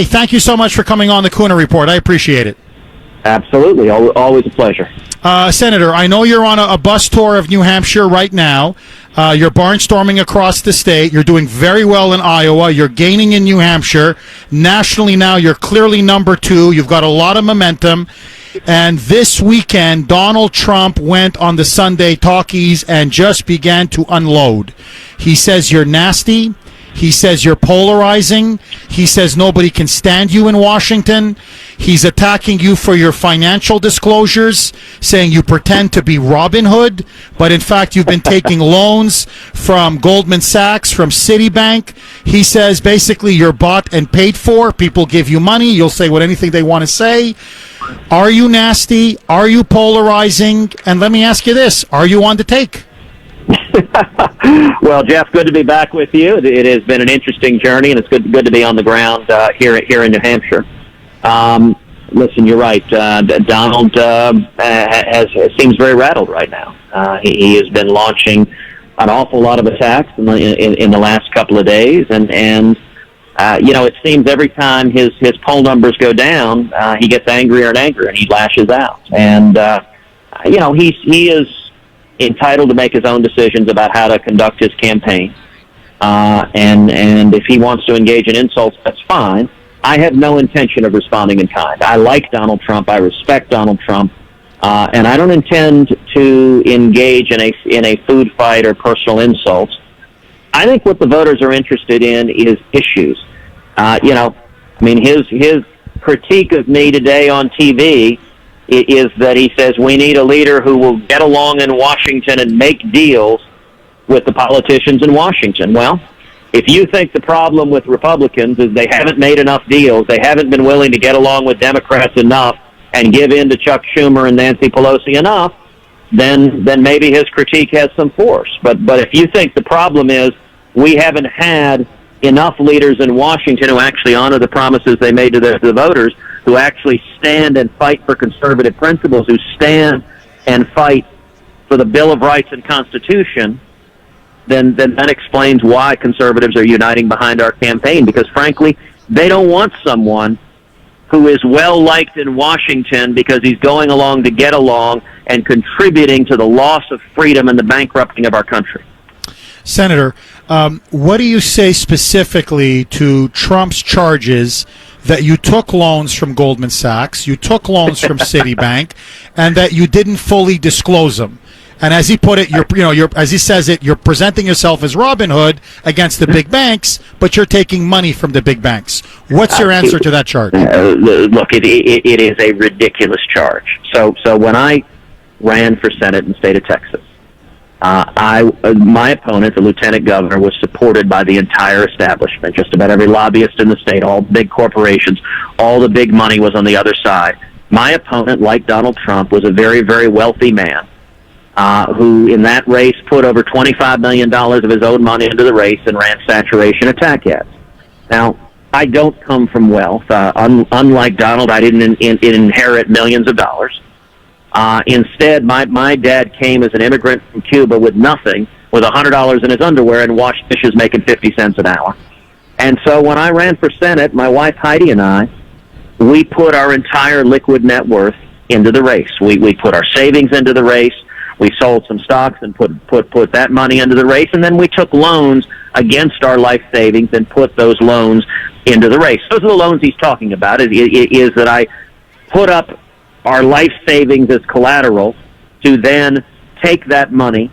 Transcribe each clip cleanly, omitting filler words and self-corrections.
Hey, thank you so much for coming on the Kuhner Report. I appreciate it. Absolutely. Always a pleasure. Senator, I know you're on a bus tour of New Hampshire right now. You're barnstorming across the state. You're doing very well in Iowa. You're gaining in New Hampshire. Nationally now, you're clearly number 2. You've got a lot of momentum. And this weekend, Donald Trump went on the Sunday talkies and just began to unload. He says you're nasty. He says you're polarizing. He says nobody can stand you in Washington. He's attacking you for your financial disclosures, saying you pretend to be Robin Hood, but in fact you've been taking loans from Goldman Sachs, from Citibank. He says basically you're bought and paid for. People give you money. You'll say anything they want to say. Are you nasty? Are you polarizing? And let me ask you this. Are you on the take? Well, Jeff, good to be back with you. It has been an interesting journey, and it's good to be on the ground here in New Hampshire. Listen, you're right. Donald seems very rattled right now. He has been launching an awful lot of attacks in the last couple of days, and it seems every time his poll numbers go down, he gets angrier and angrier, and he lashes out. And he is entitled to make his own decisions about how to conduct his campaign. And if he wants to engage in insults, that's fine. I have no intention of responding in kind. I like Donald Trump. I respect Donald Trump. And I don't intend to engage in a food fight or personal insults. I think what the voters are interested in is issues. His critique of me today on TV is that he says we need a leader who will get along in Washington and make deals with the politicians in Washington. Well, if you think the problem with Republicans is they haven't made enough deals, they haven't been willing to get along with Democrats enough and give in to Chuck Schumer and Nancy Pelosi enough, then maybe his critique has some force. But if you think the problem is we haven't had enough leaders in Washington who actually honor the promises they made to the voters, who actually stand and fight for conservative principles, who stand and fight for the Bill of Rights and Constitution, then that explains why conservatives are uniting behind our campaign. Because, frankly, they don't want someone who is well-liked in Washington because he's going along to get along and contributing to the loss of freedom and the bankrupting of our country. Senator, what do you say specifically to Trump's charges that you took loans from Goldman Sachs, you took loans from Citibank, and that you didn't fully disclose them? And as he put it, as he says it, you're presenting yourself as Robin Hood against the big banks, but you're taking money from the big banks. What's your answer to that charge? Look, it is a ridiculous charge. So when I ran for Senate in the state of Texas, my opponent, the lieutenant governor, was supported by the entire establishment. Just about every lobbyist in the state, all big corporations, all the big money was on the other side. My opponent, like Donald Trump, was a very, very wealthy man who, in that race, put over $25 million of his own money into the race and ran saturation attack ads. Now, I don't come from wealth. Unlike Donald, I didn't inherit millions of dollars. Instead, my dad came as an immigrant from Cuba with nothing, with $100 in his underwear and washed dishes making 50 cents an hour. And so when I ran for Senate, my wife Heidi and I, we put our entire liquid net worth into the race. We put our savings into the race. We sold some stocks and put that money into the race. And then we took loans against our life savings and put those loans into the race. Those are the loans he's talking about, is that I put up our life savings as collateral to then take that money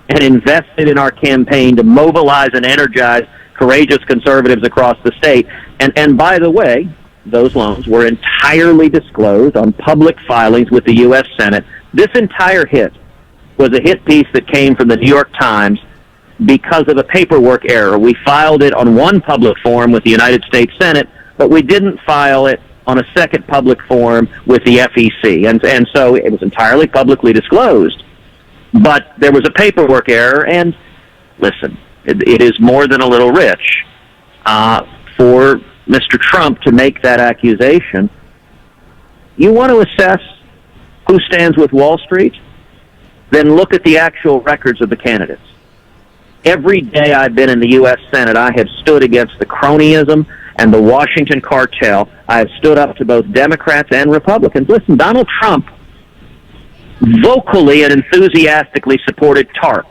and invest it in our campaign to mobilize and energize courageous conservatives across the state. And by the way, those loans were entirely disclosed on public filings with the U.S. Senate. This entire hit was a hit piece that came from the New York Times because of a paperwork error. We filed it on one public forum with the United States Senate, but we didn't file it on a second public forum with the FEC. And so it was entirely publicly disclosed. But there was a paperwork error, and listen, it is more than a little rich for Mr. Trump to make that accusation. You want to assess who stands with Wall Street? Then look at the actual records of the candidates. Every day I've been in the U.S. Senate, I have stood against the cronyism and the Washington cartel. I have stood up to both Democrats and Republicans. Listen, Donald Trump vocally and enthusiastically supported TARP,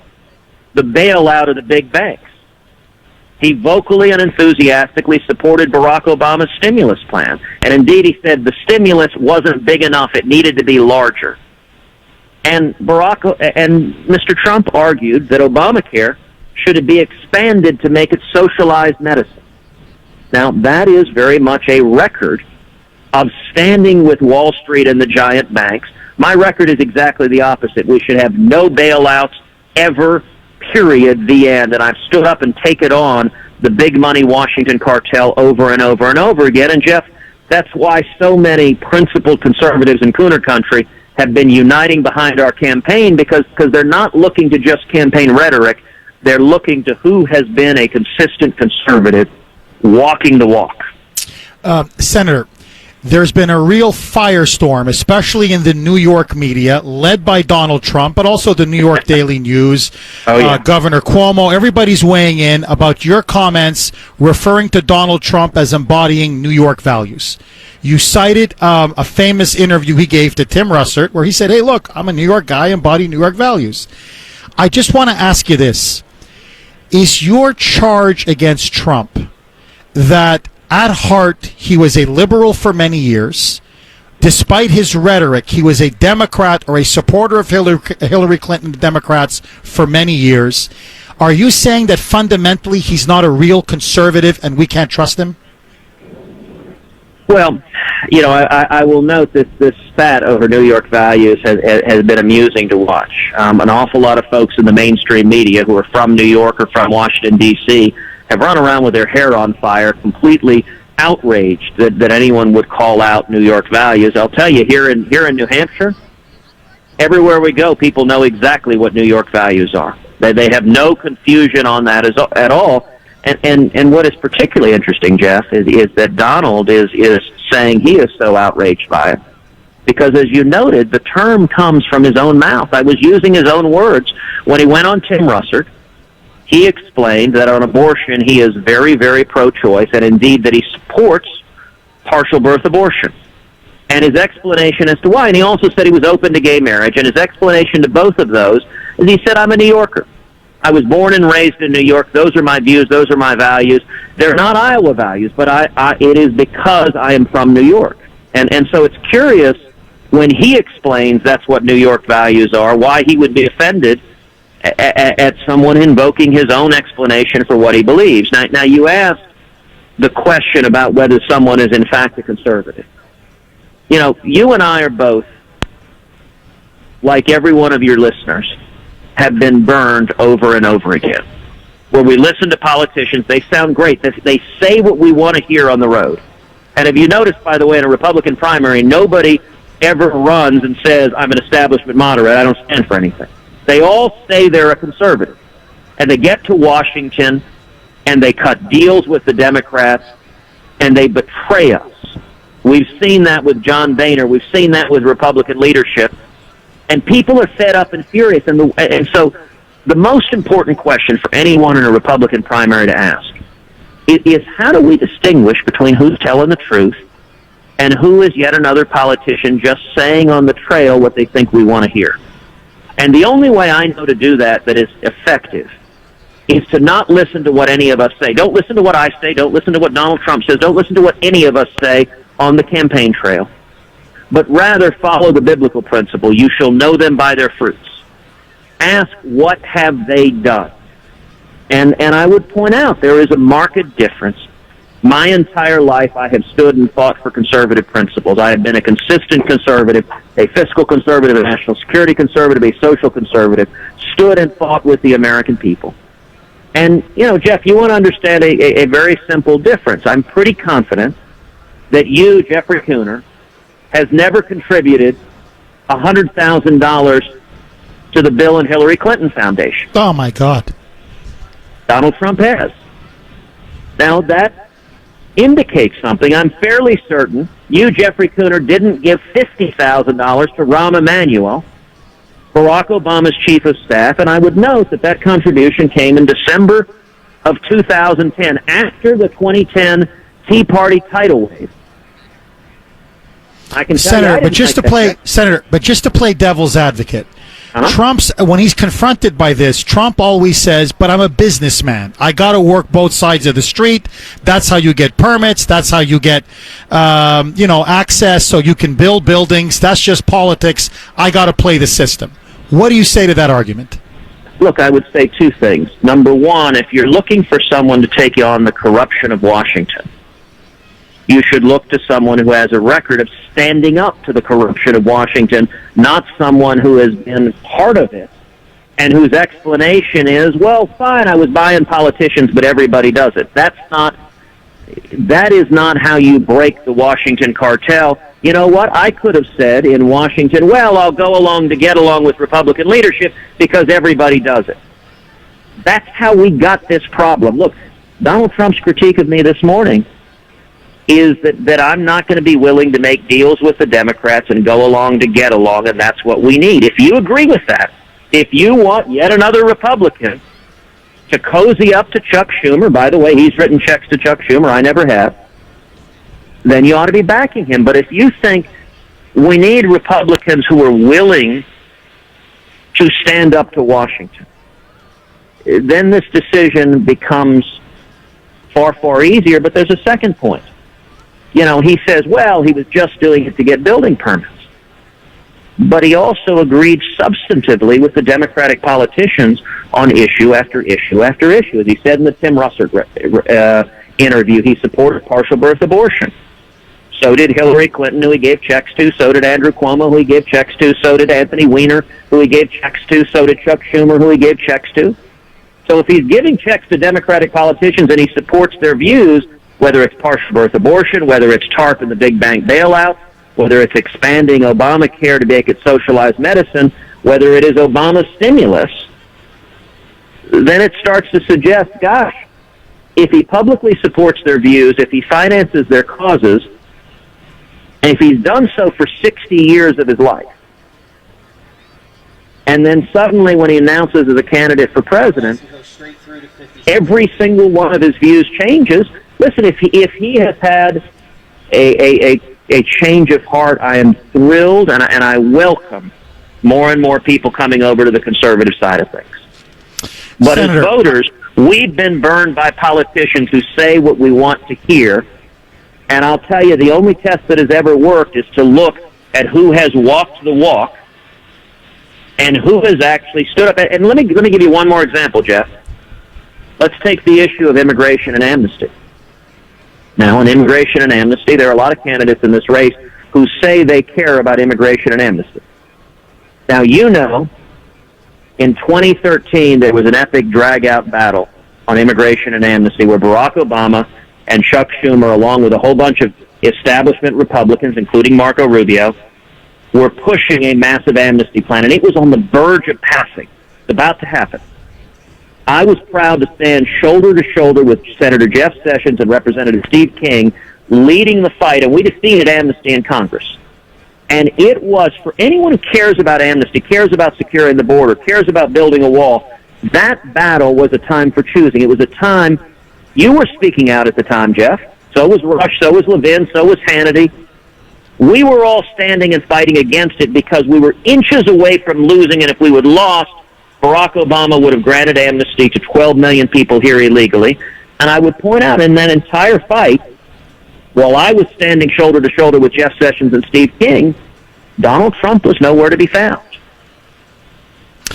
the bailout of the big banks. He vocally and enthusiastically supported Barack Obama's stimulus plan. And indeed, he said the stimulus wasn't big enough. It needed to be larger. And Mr. Trump argued that Obamacare should be expanded to make it socialized medicine. Now, that is very much a record of standing with Wall Street and the giant banks. My record is exactly the opposite. We should have no bailouts ever, period, the end. And I've stood up and taken on the big money Washington cartel over and over and over again. And, Jeff, that's why so many principled conservatives in Kuhner country have been uniting behind our campaign, because they're not looking to just campaign rhetoric. They're looking to who has been a consistent conservative walking the walk. Senator, there's been a real firestorm, especially in the New York media, led by Donald Trump, but also the New York Daily News, Governor Cuomo. Everybody's weighing in about your comments referring to Donald Trump as embodying New York values. You cited a famous interview he gave to Tim Russert where he said, hey, look, I'm a New York guy, embody New York values. I just want to ask you this. Is your charge against Trump that at heart he was a liberal for many years, despite his rhetoric, he was a Democrat or a supporter of Hillary Clinton Democrats for many years? Are you saying that fundamentally he's not a real conservative and we can't trust him? Well, you know, I will note that this spat over New York values has been amusing to watch. An awful lot of folks in the mainstream media who are from New York or from Washington, D.C., have run around with their hair on fire, completely outraged that anyone would call out New York values. I'll tell you, here in New Hampshire, everywhere we go, people know exactly what New York values are. They have no confusion on that at all. And what is particularly interesting, Jeff, is that Donald is saying he is so outraged by it. Because as you noted, the term comes from his own mouth. I was using his own words. When he went on Tim Russert, he explained that on abortion he is very, very pro-choice, and indeed that he supports partial birth abortion. And his explanation as to why, and he also said he was open to gay marriage, and his explanation to both of those is he said, I'm a New Yorker. I was born and raised in New York. Those are my views. Those are my values. They're not Iowa values, but it is because I am from New York. And so it's curious when he explains that's what New York values are, why he would be offended at someone invoking his own explanation for what he believes. Now you asked the question about whether someone is in fact a conservative. You know, you and I are both, like every one of your listeners, have been burned over and over again. Where we listen to politicians, they sound great. They say what we want to hear on the road. And if you notice, by the way, in a Republican primary, nobody ever runs and says, I'm an establishment moderate, I don't stand for anything. They all say they're a conservative. And they get to Washington, and they cut deals with the Democrats, and they betray us. We've seen that with John Boehner. We've seen that with Republican leadership. And people are fed up and furious. And so the most important question for anyone in a Republican primary to ask is how do we distinguish between who's telling the truth and who is yet another politician just saying on the trail what they think we want to hear? And the only way I know to do that is effective is to not listen to what any of us say. Don't listen to what I say. Don't listen to what Donald Trump says. Don't listen to what any of us say on the campaign trail. But rather follow the biblical principle, you shall know them by their fruits. Ask, what have they done? And I would point out, there is a marked difference. My entire life I have stood and fought for conservative principles. I have been a consistent conservative, a fiscal conservative, a national security conservative, a social conservative, stood and fought with the American people. And, you know, Jeff, you want to understand a very simple difference. I'm pretty confident that you, Jeffrey Kuhner, has never contributed $100,000 to the Bill and Hillary Clinton Foundation. Oh, my God. Donald Trump has. Now, that indicates something. I'm fairly certain you, Jeffrey Kuhner, didn't give $50,000 to Rahm Emanuel, Barack Obama's chief of staff, and I would note that contribution came in December of 2010, after the 2010 Tea Party tidal wave. I can tell Senator, you, but just to play devil's advocate, Trump's, when he's confronted by this, Trump always says, but I'm a businessman. I got to work both sides of the street. That's how you get permits. That's how you get, access so you can build buildings. That's just politics. I got to play the system. What do you say to that argument? Look, I would say two things. Number one, if you're looking for someone to take on the corruption of Washington, you should look to someone who has a record of standing up to the corruption of Washington, not someone who has been part of it and whose explanation is, well, fine, I was buying politicians, but everybody does it. That is not how you break the Washington cartel. You know what? I could have said in Washington, well, I'll go along to get along with Republican leadership because everybody does it. That's how we got this problem. Look, Donald Trump's critique of me this morning is that I'm not going to be willing to make deals with the Democrats and go along to get along, and that's what we need. If you agree with that, if you want yet another Republican to cozy up to Chuck Schumer, by the way, he's written checks to Chuck Schumer, I never have, then you ought to be backing him. But if you think we need Republicans who are willing to stand up to Washington, then this decision becomes far, far easier. But there's a second point. You know, he says, well, he was just doing it to get building permits. But he also agreed substantively with the Democratic politicians on issue after issue after issue. As he said in the Tim Russert interview, he supported partial birth abortion. So did Hillary Clinton, who he gave checks to. So did Andrew Cuomo, who he gave checks to. So did Anthony Weiner, who he gave checks to. So did Chuck Schumer, who he gave checks to. So if he's giving checks to Democratic politicians and he supports their views, whether it's partial birth abortion, whether it's TARP and the big bank bailout, whether it's expanding Obamacare to make it socialized medicine, whether it is Obama stimulus, then it starts to suggest, gosh, if he publicly supports their views, if he finances their causes, and if he's done so for 60 years of his life, and then suddenly when he announces as a candidate for president, every single one of his views changes. Listen, if he has had a change of heart, I am thrilled, and I welcome more and more people coming over to the conservative side of things. But Senator, as voters, we've been burned by politicians who say what we want to hear, and I'll tell you, the only test that has ever worked is to look at who has walked the walk and who has actually stood up. And let me give you one more example, Jeff. Let's take the issue of immigration and amnesty. Now, in immigration and amnesty, there are a lot of candidates in this race who say they care about immigration and amnesty. Now, you know, in 2013, there was an epic drag-out battle on immigration and amnesty where Barack Obama and Chuck Schumer, along with a whole bunch of establishment Republicans, including Marco Rubio, were pushing a massive amnesty plan, and it was on the verge of passing. It's about to happen. I was proud to stand shoulder to shoulder with Senator Jeff Sessions and Representative Steve King leading the fight, and we defeated amnesty in Congress. And it was, for anyone who cares about amnesty, cares about securing the border, cares about building a wall, that battle was a time for choosing. It was a time, you were speaking out at the time, Jeff. So was Rush, so was Levin, so was Hannity. We were all standing and fighting against it because we were inches away from losing, and if we would lost, Barack Obama would have granted amnesty to 12 million people here illegally. And I would point out in that entire fight, while I was standing shoulder to shoulder with Jeff Sessions and Steve King, Donald Trump was nowhere to be found.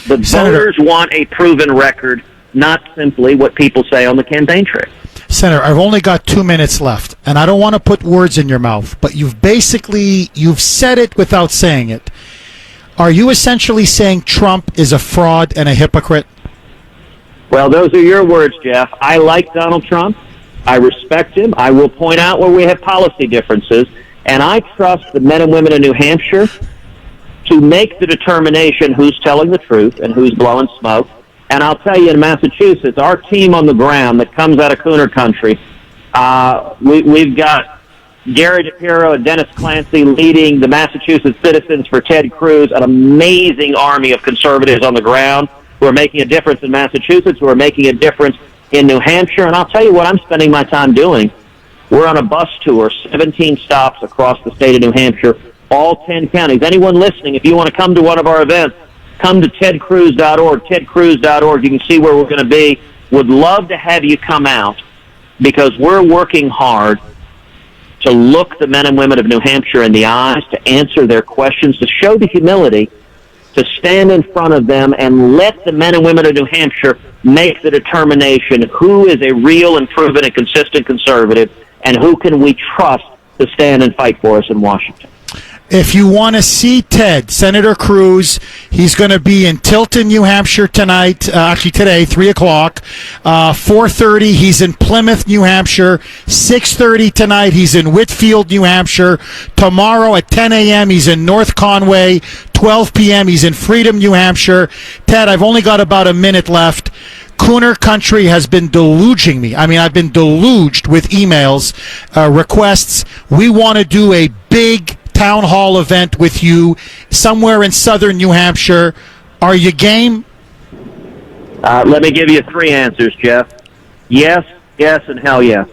The voters want a proven record, not simply what people say on the campaign trail. Senator, I've only got 2 minutes left, and I don't want to put words in your mouth, but you've said it without saying it. Are you essentially saying Trump is a fraud and a hypocrite? Well, those are your words, Jeff. I like Donald Trump. I respect him. I will point out where we have policy differences, and I trust the men and women in New Hampshire to make the determination who's telling the truth and who's blowing smoke. And I'll tell you, in Massachusetts, our team on the ground that comes out of Kuhner country, we've got Gary DePiro and Dennis Clancy leading the Massachusetts Citizens for Ted Cruz, an amazing army of conservatives on the ground who are making a difference in Massachusetts, who are making a difference in New Hampshire. And I'll tell you what I'm spending my time doing. We're on a bus tour, 17 stops across the state of New Hampshire, all 10 counties. Anyone listening, if you want to come to one of our events, come to tedcruz.org, tedcruz.org. You can see where we're going to be. Would love to have you come out because we're working hard to look the men and women of New Hampshire in the eyes, to answer their questions, to show the humility, to stand in front of them and let the men and women of New Hampshire make the determination who is a real and proven and consistent conservative and who can we trust to stand and fight for us in Washington. If you want to see Ted, Senator Cruz, he's going to be in Tilton, New Hampshire tonight, actually today, 3 o'clock. 4:30, he's in Plymouth, New Hampshire. 6:30 tonight, he's in Whitfield, New Hampshire. Tomorrow at 10 a.m., he's in North Conway. 12 p.m., he's in Freedom, New Hampshire. Ted, I've only got about a minute left. Kuhner Country has been deluging me. I mean, I've been deluged with emails, requests. We want to do a big town hall event with you somewhere in southern New Hampshire. Are you game? Let me give you 3 answers, Jeff. Yes, yes, and hell yes.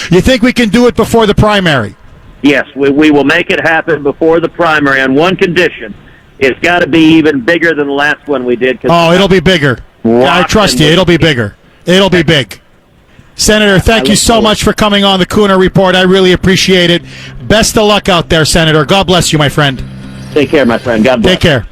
You think we can do it before the primary? Yes, we will make it happen before the primary on one condition. It's got to be even bigger than the last one we did. Oh, it'll be bigger. I trust you. It'll be bigger. It'll be big. Senator, thank you so much for coming on the Kuhner Report. I really appreciate it. Best of luck out there, Senator. God bless you, my friend. Take care, my friend. God bless. Take care.